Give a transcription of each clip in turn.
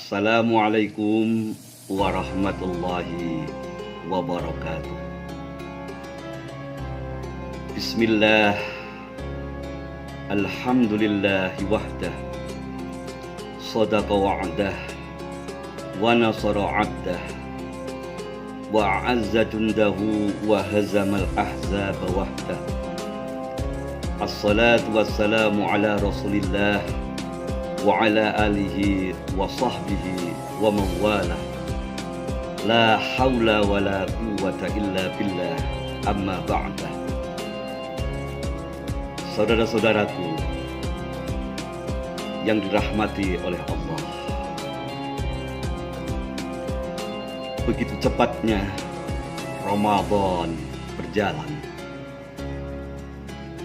Assalamualaikum warahmatullahi wabarakatuh. Bismillah, alhamdulillahi wahdah, sadaqa wa'dah, wa nasara 'abdah, wa a'azza jundahu wa hazamal ahzaba wahdah. Assalatu wassalamu ala rasulillah wa ala alihi wa sahbihi wa mawalah. La hawla wa la quwwata illa billah, amma ba'dah. Saudara-saudaraku yang dirahmati oleh Allah, begitu cepatnya Ramadan berjalan,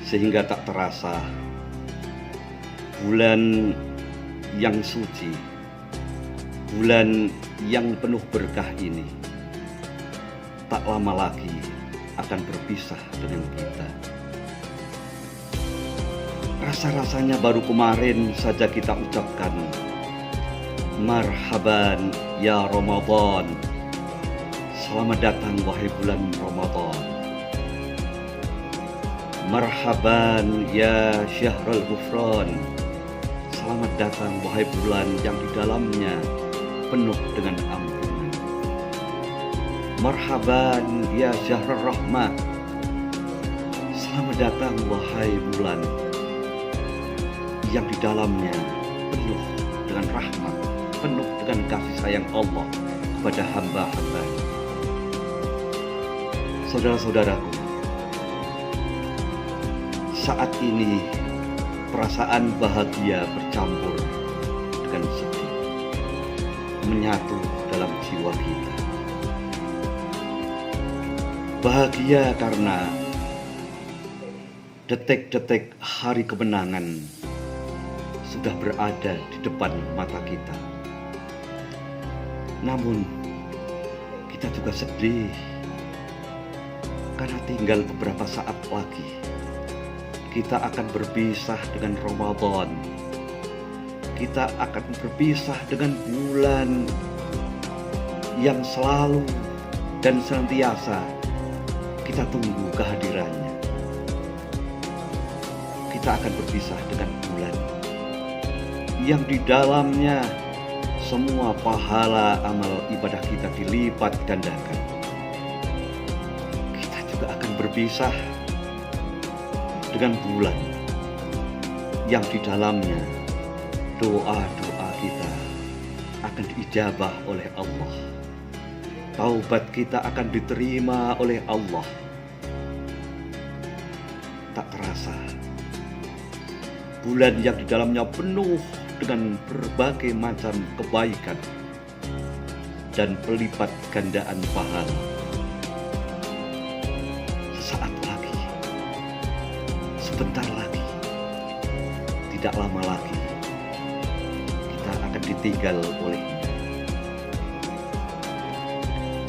sehingga tak terasa bulan yang suci, bulan yang penuh berkah ini tak lama lagi akan berpisah dengan kita. Rasa-rasanya baru kemarin saja kita ucapkan marhaban ya Ramadan, selamat datang wahai bulan Ramadan. Marhaban ya syahrul ghufran, selamat datang wahai bulan yang di dalamnya penuh dengan ampunan. Marhaban ya syahrul rahmah, selamat datang wahai bulan yang di dalamnya penuh dengan rahmat, penuh dengan kasih sayang Allah kepada hamba-hambanya. Saudara-saudaraku, saat ini perasaan bahagia bercampur dengan sedih menyatu dalam jiwa kita. Bahagia karena detik-detik hari kemenangan sudah berada di depan mata kita. Namun kita juga sedih karena tinggal beberapa saat lagi kita akan berpisah dengan Ramadan. Kita akan berpisah dengan bulan yang selalu dan senantiasa kita tunggu kehadirannya. Kita akan berpisah dengan bulan yang di dalamnya semua pahala amal ibadah kita dilipat gandakan. Kita juga akan berpisah dengan bulan yang di dalamnya doa-doa kita akan diijabah oleh Allah. Taubat kita akan diterima oleh Allah. Tak terasa bulan yang di dalamnya penuh dengan berbagai macam kebaikan dan pelipat gandaan pahala. Sesaat lagi, sebentar lagi, tidak lama lagi kita akan ditinggal olehnya.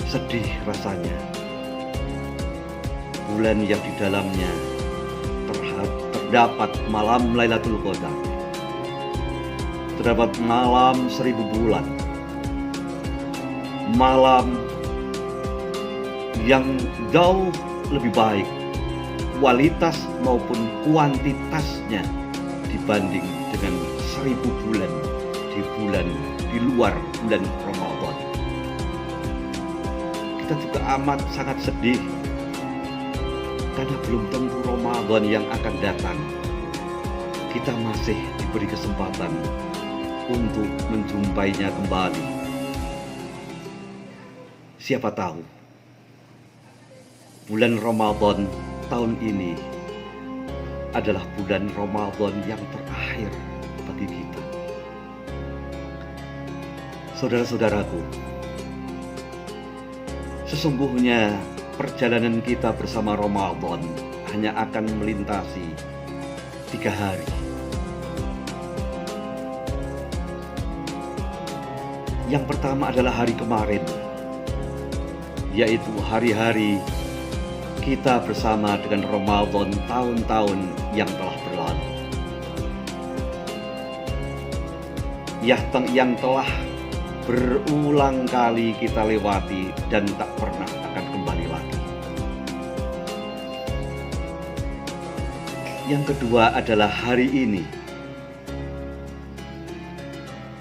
Sedih rasanya bulan yang di dalamnya terdapat malam Lailatul Qadar, terdapat malam 1000 bulan, malam yang jauh lebih baik kualitas maupun kuantitasnya dibanding dengan 1000 bulan di luar bulan Ramadan. Kita juga amat sangat sedih karena belum tentu Ramadan yang akan datang kita masih diberi kesempatan untuk menjumpainya kembali. Siapa tahu bulan Ramadan tahun ini adalah bulan Ramadan yang terakhir bagi kita. Saudara-saudaraku, sesungguhnya perjalanan kita bersama Ramadan hanya akan melintasi 3 hari. Yang pertama adalah hari kemarin, yaitu hari-hari kita bersama dengan Ramadan tahun-tahun yang telah berlalu. Yang telah berulang kali kita lewati dan tak pernah akan kembali lagi. Yang kedua adalah hari ini,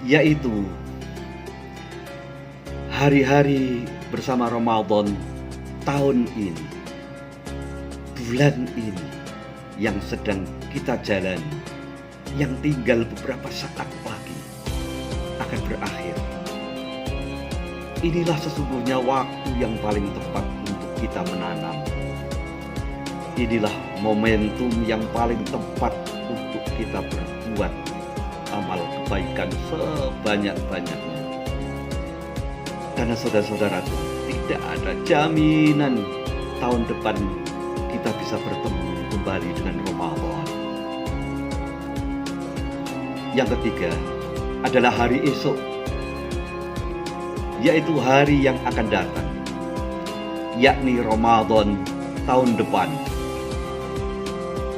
yaitu hari-hari bersama Ramadan tahun ini, bulan ini yang sedang kita jalani, yang tinggal beberapa saat lagi akan berakhir. Inilah sesungguhnya waktu yang paling tepat untuk kita menanam. Inilah momentum yang paling tepat untuk kita berbuat amal kebaikan sebanyak-banyaknya. Karena saudara-saudaraku, tidak ada jaminan tahun depan kita bisa bertemu kembali dengan Ramadan. Yang ketiga adalah hari esok, yaitu hari yang akan datang, yakni Ramadan tahun depan,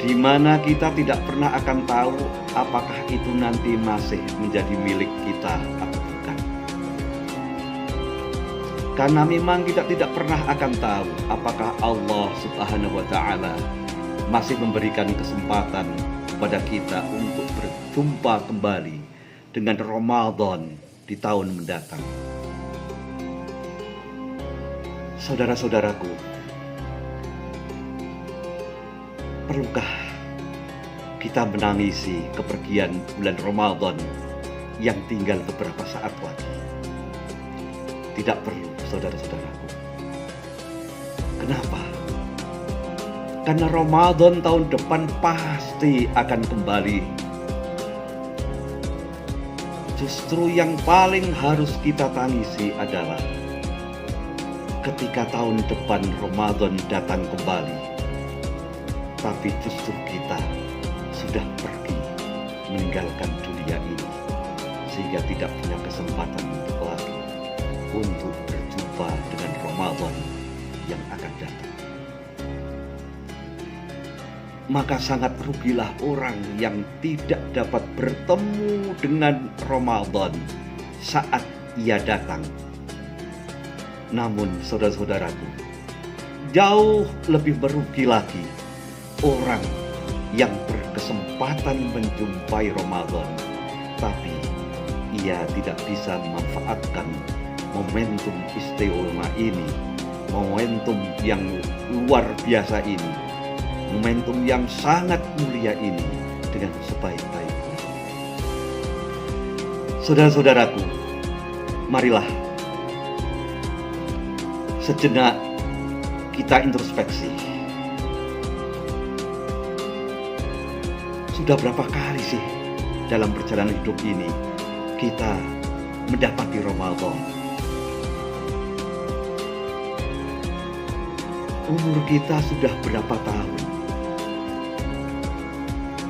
di mana kita tidak pernah akan tahu apakah itu nanti masih menjadi milik kita atau bukan. Karena memang kita tidak pernah akan tahu apakah Allah Subhanahu wa Ta'ala masih memberikan kesempatan kepada kita untuk berjumpa kembali dengan Ramadan di tahun mendatang. Saudara-saudaraku, perlukah kita menangisi kepergian bulan Ramadan yang tinggal beberapa saat lagi? Tidak perlu, saudara-saudaraku. Kenapa? Karena Ramadan tahun depan pasti akan kembali. Justru yang paling harus kita tangisi adalah ketika tahun depan Ramadan datang kembali, tapi justru kita sudah pergi meninggalkan dunia ini, sehingga tidak punya kesempatan lagi untuk berjumpa dengan Ramadan yang akan datang. Maka sangat rugilah orang yang tidak dapat bertemu dengan Ramadan saat ia datang. Namun saudara-saudaraku, jauh lebih merugi lagi orang yang berkesempatan menjumpai Ramadan, tapi ia tidak bisa memanfaatkan momentum istimewa ini, momentum yang luar biasa ini, momentum yang sangat mulia ini dengan sebaik-baiknya. Saudara-saudaraku, marilah sejenak kita introspeksi. Sudah berapa kali sih dalam perjalanan hidup ini kita mendapati Ramadan? Umur kita sudah berapa tahun?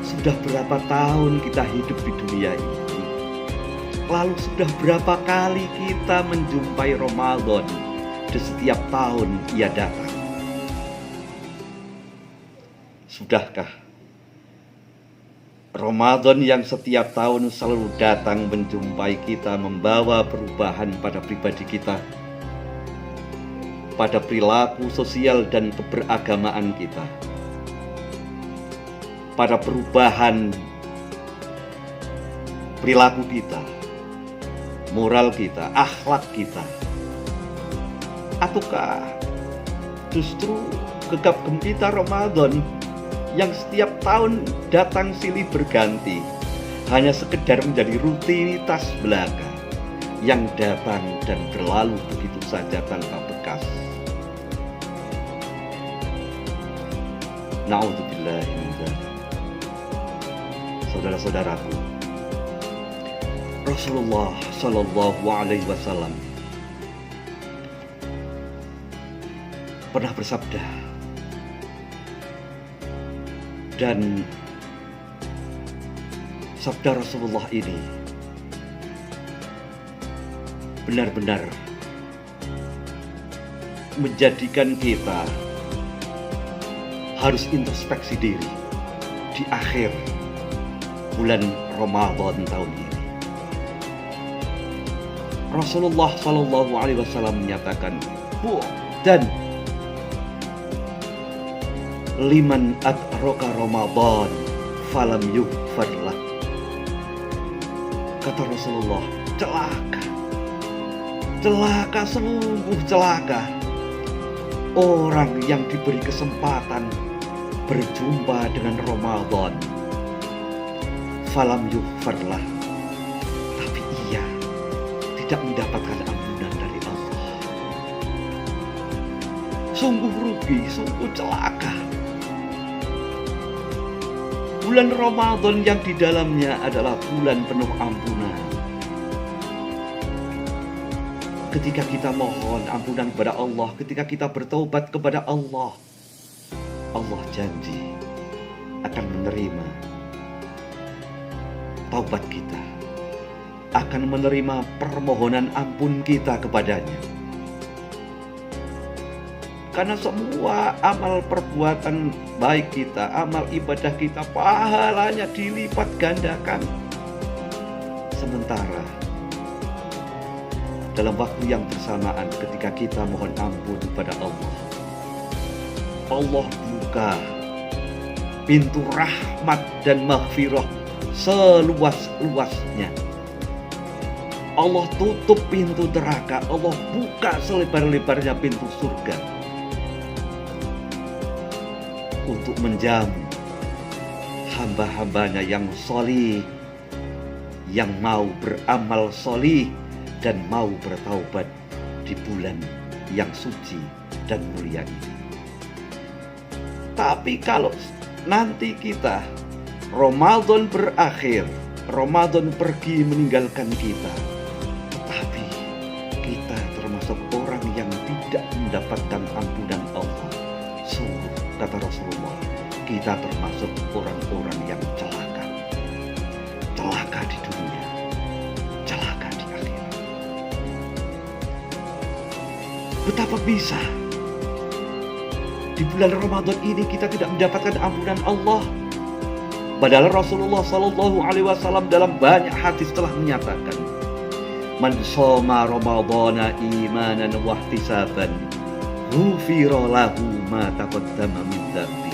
Sudah berapa tahun kita hidup di dunia ini? Lalu sudah berapa kali kita menjumpai Ramadan di setiap tahun ia datang? Sudahkah Ramadan yang setiap tahun selalu datang menjumpai kita membawa perubahan pada pribadi kita, pada perilaku sosial dan keberagamaan kita, pada perubahan perilaku kita, moral kita, akhlak kita? Ataukah justru gegap gempita Ramadan yang setiap tahun datang silih berganti hanya sekedar menjadi rutinitas belaka yang datang dan berlalu begitu saja tanpa bekas? Na'udzubillahi min dzalik. Saudara-saudaraku, Rasulullah Shallallahu Alaihi Wasallam pernah bersabda, dan sabda Rasulullah ini benar-benar menjadikan kita harus introspeksi diri di akhir bulan Ramadan tahun ini. Rasulullah Shallallahu Alaihi Wasallam menyatakan, dan liman atroka Ramadan falam yughfarlah. Kata Rasulullah, celaka, sungguh celaka orang yang diberi kesempatan berjumpa dengan Ramadan, falam yughfarlah, tapi ia tidak mendapatkan ampunan dari Allah. Sungguh rugi, sungguh celaka. Bulan Ramadan yang di dalamnya adalah bulan penuh ampunan. Ketika kita mohon ampunan kepada Allah, ketika kita bertobat kepada Allah, Allah janji akan menerima taubat kita, akan menerima permohonan ampun kita kepadanya. Karena semua amal perbuatan baik kita, amal ibadah kita, pahalanya dilipat gandakan. Sementara dalam waktu yang bersamaan ketika kita mohon ampun kepada Allah, Allah buka pintu rahmat dan maghfirah seluas-luasnya. Allah tutup pintu neraka, Allah buka selebar-lebarnya pintu surga untuk menjamu hamba-hambanya yang solih, yang mau beramal solih dan mau bertaubat di bulan yang suci dan mulia ini. Tapi kalau nanti kita Ramadan berakhir, Ramadan pergi meninggalkan kita, tetapi kita termasuk orang yang tidak mendapatkan ampunan Allah, sungguh, kata Rasulullah, kita termasuk orang-orang yang celaka. Celaka di dunia, celaka di akhirat. Betapa bisa di bulan Ramadan ini kita tidak mendapatkan ampunan Allah. Padahal Rasulullah Shallallahu Alaihi Wasallam dalam banyak hadis telah menyatakan, man shoma Ramadana imanan wahtisaban ghufira lahu ma taqaddama min dzambi.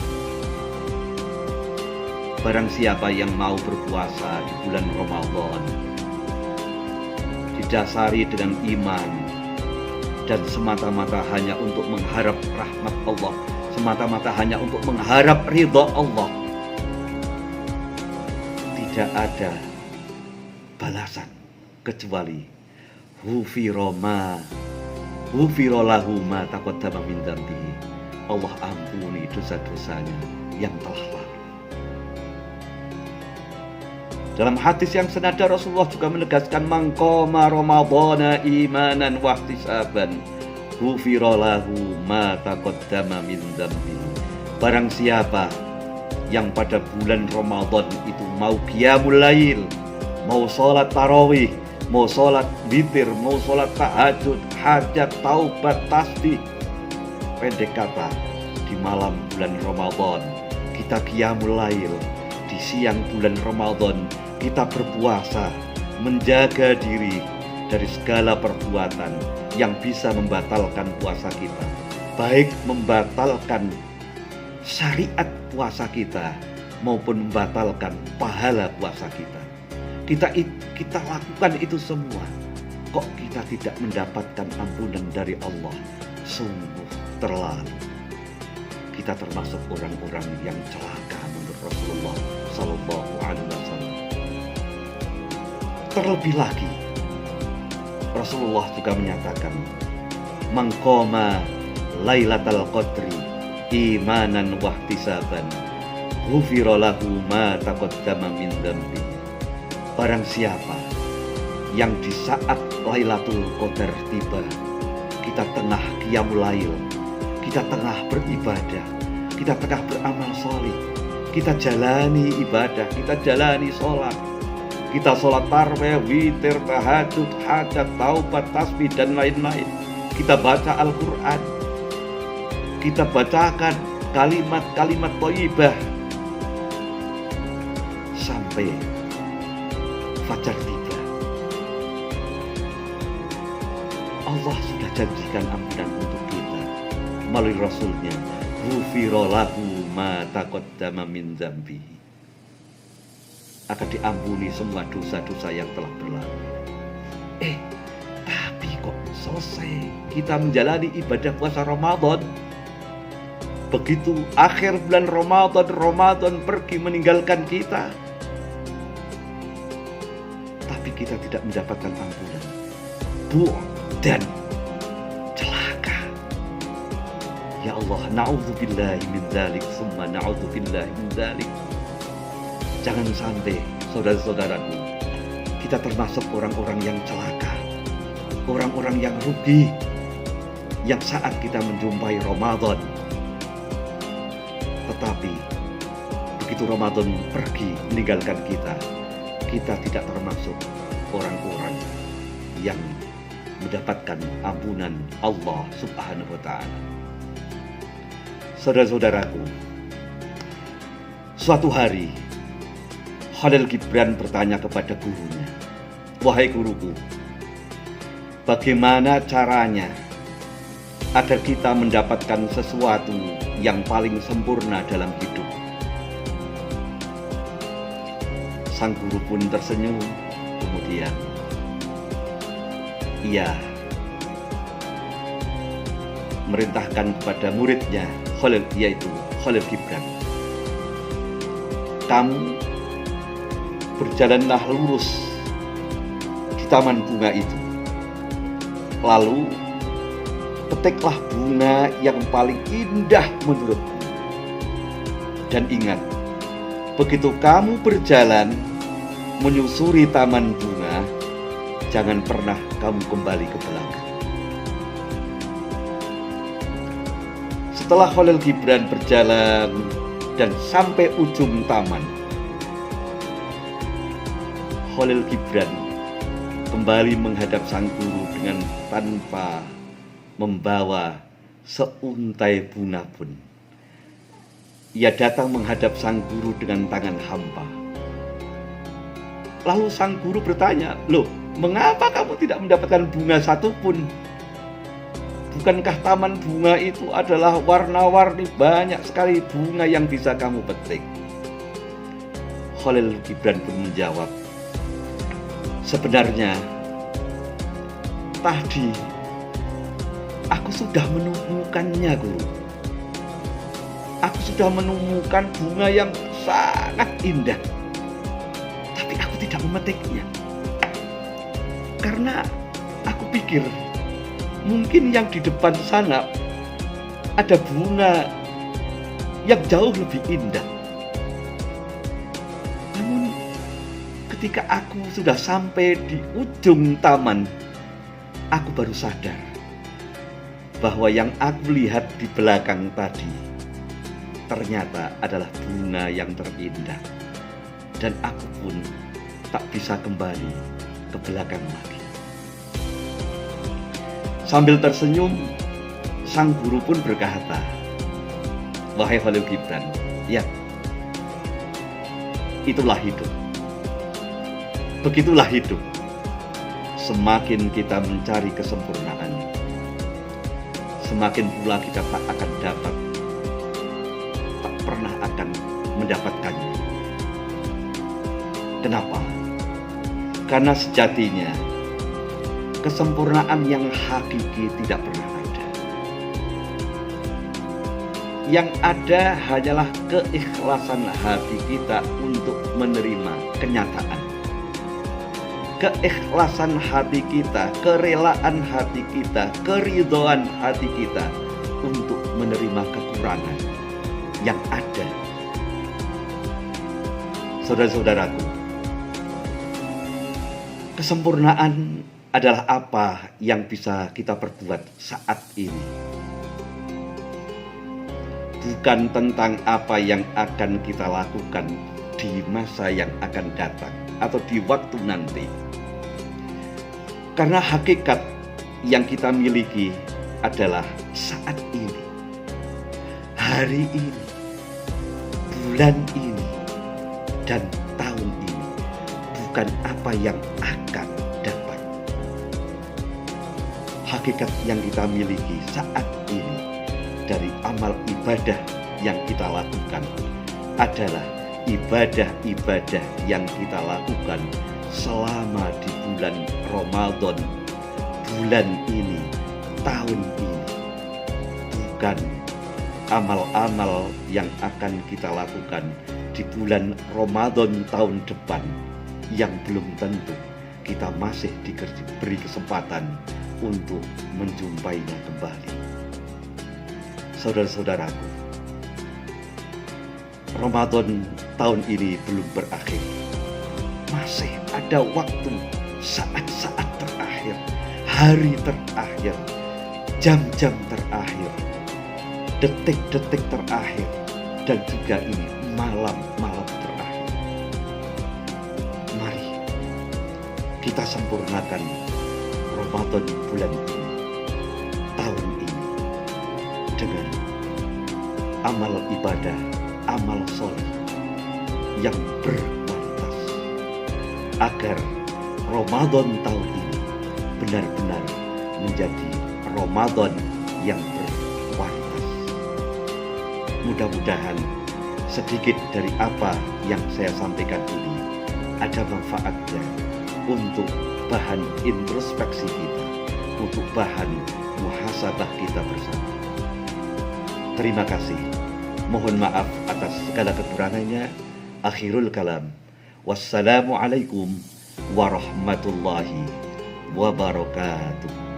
Barang siapa yang mau berpuasa di bulan Ramadan didasari dengan iman dan semata-mata hanya untuk mengharap rahmat Allah, semata-mata hanya untuk mengharap ridha Allah, tidak ada balasan kecuali ghufira lahu ma taqaddama min dzambihi. Allah ampuni dosa-dosanya yang telah lalu. Dalam hadis yang senada Rasulullah juga menegaskan, man qama ramadhana imanan wahtisaban ghufira lahu ma taqaddama min dzambihi. Barang siapa yang pada bulan Ramadan itu mau qiyamul lail, mau sholat tarawih, mau sholat witir, mau sholat tahajud, hajat, taubat, tasbih, pendek kata, di malam bulan Ramadan kita qiyamul lail, di siang bulan Ramadan kita berpuasa, menjaga diri dari segala perbuatan yang bisa membatalkan puasa kita, baik membatalkan syariat puasa kita maupun membatalkan pahala puasa kita. Kita lakukan itu semua, kok kita tidak mendapatkan ampunan dari Allah? Sungguh terlalu. Kita termasuk orang-orang yang celaka menurut Rasulullah Sallallahu Alaihi Wasallam. Terlebih lagi, Rasulullah juga menyatakan, man qama lailatal qadri imanan wahtisaban ghufira lahu ma taqaddama min dzambi. Barang siapa yang di saat Lailatul Qadar tiba, kita tengah qiyamul lail, kita tengah beribadah, kita tengah beramal soleh, kita jalani ibadah, kita jalani sholat, kita sholat tarawih, witir, tahajud, hajat, taubat, tasbih dan lain-lain, kita baca Al-Quran, kita bacakan kalimat-kalimat thayyibah sampai fajar tiba. Allah sudah janjikan ampunan untuk kita melalui Rasulnya. Ghufira lahu ma taqaddama min dzambihi. Akan diampuni semua dosa-dosa yang telah berlalu. Tapi kok selesai kita menjalani ibadah puasa Ramadan, begitu akhir bulan Ramadan pergi meninggalkan kita, tapi kita tidak mendapatkan ampunan. Dan celaka. Ya Allah, na'udzubillahi min dzalik, summa na'udzubillahi min dzalik. Jangan sampai saudara-saudaraku, kita termasuk orang-orang yang celaka, orang-orang yang rugi, yang saat kita menjumpai Ramadan, tetapi begitu Ramadan pergi meninggalkan kita, kita tidak termasuk orang-orang yang mendapatkan ampunan Allah Subhanahu wa Ta'ala. Saudara-saudaraku, suatu hari Khalil Gibran bertanya kepada gurunya, "Wahai guruku, bagaimana caranya agar kita mendapatkan sesuatu yang paling sempurna dalam hidup?" Sang guru pun tersenyum, kemudian ia merintahkan kepada muridnya Khalil, yaitu Khalil Gibran, "Kamu berjalanlah lurus di taman bunga itu, lalu petiklah bunga yang paling indah menurutmu. Dan ingat, begitu kamu berjalan menyusuri taman bunga, jangan pernah kamu kembali ke belakang." Setelah Khalil Gibran berjalan dan sampai ujung taman, Khalil Gibran kembali menghadap sang guru dengan tanpa membawa seuntai bunga pun. Ia datang menghadap sang guru dengan tangan hampa. Lalu sang guru bertanya, "Loh, mengapa kamu tidak mendapatkan bunga satupun? Bukankah taman bunga itu adalah warna-warni, banyak sekali bunga yang bisa kamu petik?" Khalil Gibran pun menjawab, "Sebenarnya tadi aku sudah menemukannya, guru. Aku sudah menemukan bunga yang sangat indah, tapi aku tidak memetiknya. Karena aku pikir mungkin yang di depan sana ada bunga yang jauh lebih indah. Namun ketika aku sudah sampai di ujung taman, aku baru sadar bahwa yang aku lihat di belakang tadi ternyata adalah bunga yang terindah. Dan aku pun tak bisa kembali ke belakang lagi." Sambil tersenyum, sang guru pun berkata, "Wahai Khalil Gibran, ya, itulah hidup. Begitulah hidup. Semakin kita mencari kesempurnaan, semakin pula kita tak akan dapat, tak pernah akan mendapatkannya. Kenapa? Karena sejatinya kesempurnaan yang hakiki tidak pernah ada. Yang ada hanyalah keikhlasan hati kita untuk menerima kenyataan. Keikhlasan hati kita, kerelaan hati kita, keridhaan hati kita untuk menerima kekurangan yang ada. Saudara-saudaraku, kesempurnaan adalah apa yang bisa kita perbuat saat ini. Bukan tentang apa yang akan kita lakukan di masa yang akan datang atau di waktu nanti. Karena hakikat yang kita miliki adalah saat ini, hari ini, bulan ini, dan tahun ini. Bukan apa yang akan datang. hakikat yang kita miliki saat ini dari amal ibadah yang kita lakukan adalah ibadah-ibadah yang kita lakukan selama di bulan Ramadan, bulan ini, tahun ini, bukan amal-amal yang akan kita lakukan di bulan Ramadan tahun depan yang belum tentu kita masih diberi kesempatan untuk menjumpainya kembali. Saudara-saudaraku, Ramadan tahun ini belum berakhir. Masih ada waktu, saat-saat terakhir, hari terakhir, jam-jam terakhir, detik-detik terakhir, dan juga ini malam-malam terakhir. Mari kita sempurnakan Ramadan bulan ini, tahun ini, dengan amal ibadah, amal soleh yang berkualitas, agar Ramadan tahun ini benar-benar menjadi Ramadan yang berkualitas. Mudah-mudahan sedikit dari apa yang saya sampaikan ini ada manfaatnya untuk bahan introspeksi kita, untuk bahan muhasabah kita bersama. Terima kasih. Mohon maaf atas segala kekurangannya. Akhirul kalam. Wassalamualaikum warahmatullahi wabarakatuh.